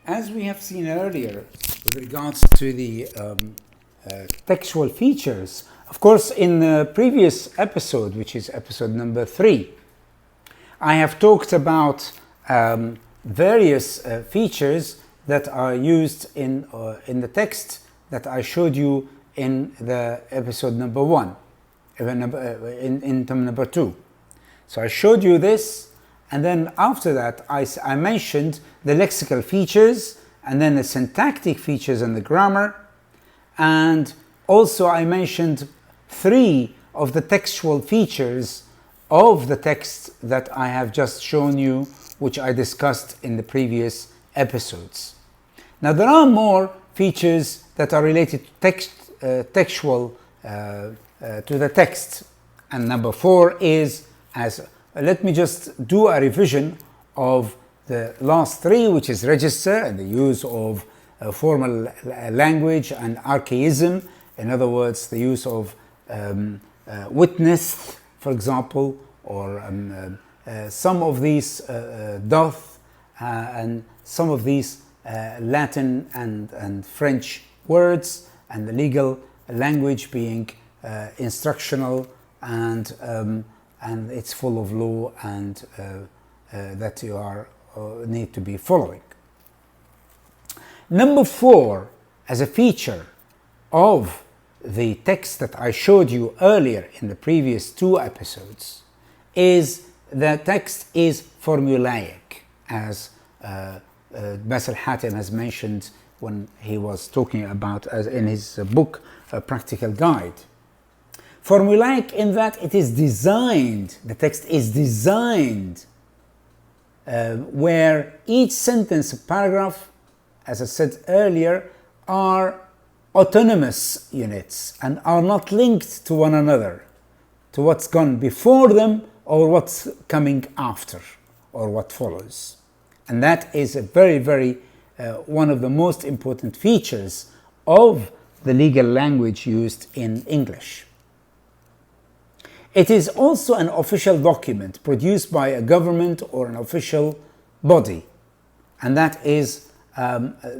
As we have seen earlier, with regards to the textual features, of course, in the previous episode, which is episode number 3, I have talked about various features that are used in the text that I showed you in the episode number 1, in term number 2. So I showed you this, and then after that I mentioned the lexical features, and then the syntactic features and the grammar, and also I mentioned 3 of the textual features of the text that I have just shown you, which I discussed in the previous episodes. Now there are more features that are related to textual to the text, and number 4 is let me just do a revision of the last 3, which is register and the use of formal language and archaism. In other words, the use of witnessed, for example, or some of these doth and some of these Latin and French words, and the legal language being instructional and it's full of law and that you are need to be following. Number 4, as a feature of the text that I showed you earlier in the previous 2 episodes, is the text is formulaic, as Basil Hatem has mentioned when he was talking about in his book A Practical Guide. Formulaic in that it is designed, the text is designed where each sentence, paragraph, as I said earlier, are autonomous units and are not linked to one another, to what's gone before them or what's coming after or what follows. And that is a very, very one of the most important features of the legal language used in English. It is also an official document produced by a government or an official body, and that is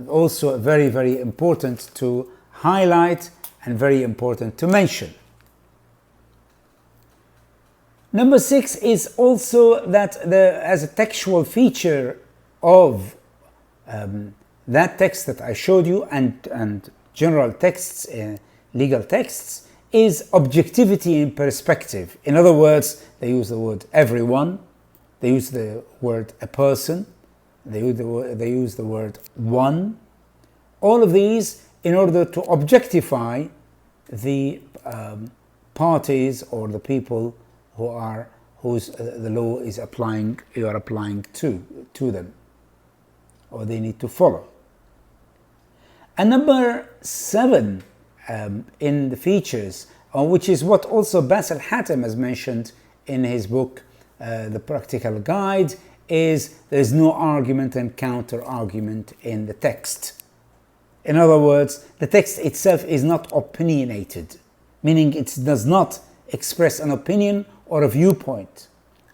also very, very important to highlight and very important to mention. Number 6 is also that as a textual feature of that text that I showed you and general texts, legal texts, is objectivity in perspective. In other words, they use the word everyone, they use the word a person, they use the word one. All of these in order to objectify the parties or the people whose the law is applying, you are applying to them, or they need to follow. And number 7 in the features, which is what also Basil Hatem has mentioned in his book The Practical Guide, is there's no argument and counter argument in the text. In other words, the text itself is not opinionated, meaning it does not express an opinion or a viewpoint.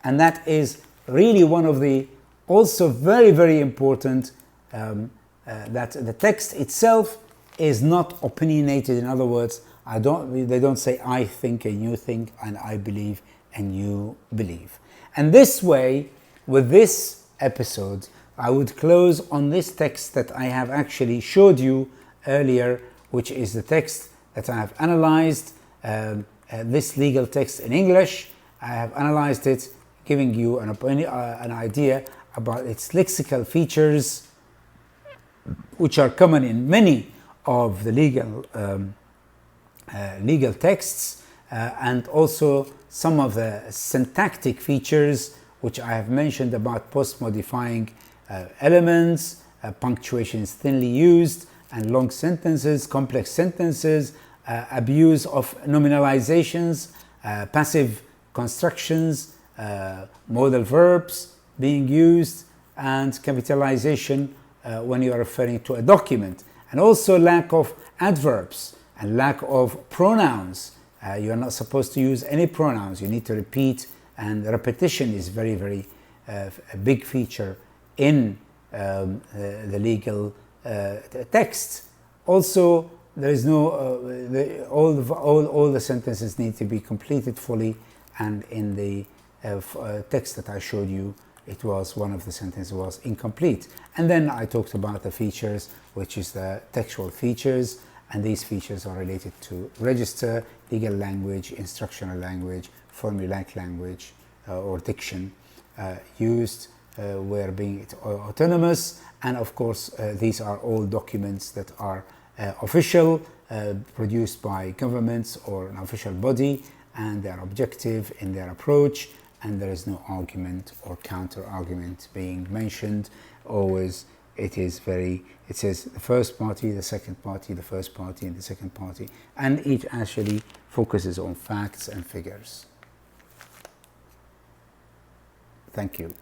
And that is really one of the also very, very important, that the text itself is not opinionated. In other words, they don't say I think and you think and I believe and you believe. And this way, with this episode, I would close on this text that I have actually showed you earlier, which is the text that I have analyzed, this legal text in English. I have analyzed it, giving you an idea about its lexical features, which are common in many of the legal texts, and also some of the syntactic features which I have mentioned about post-modifying elements, punctuation is thinly used, and long sentences, complex sentences, abuse of nominalizations, passive constructions, modal verbs being used, and capitalization when you are referring to a document, and also lack of adverbs and lack of pronouns. You are not supposed to use any pronouns. You need to repeat, and repetition is very, very a big feature in the legal text. Also, there is no all the sentences need to be completed fully, and in the text that I showed you, it was one of the sentences was incomplete. And then I talked about the features, which is the textual features, and these features are related to register, legal language, instructional language, formulaic language, or diction used, where being autonomous, and of course these are all documents that are official, produced by governments or an official body, and they are objective in their approach, and there is no argument or counter argument being mentioned. Always it says the first party, the second party, the first party, and the second party, and it actually focuses on facts and figures. Thank you.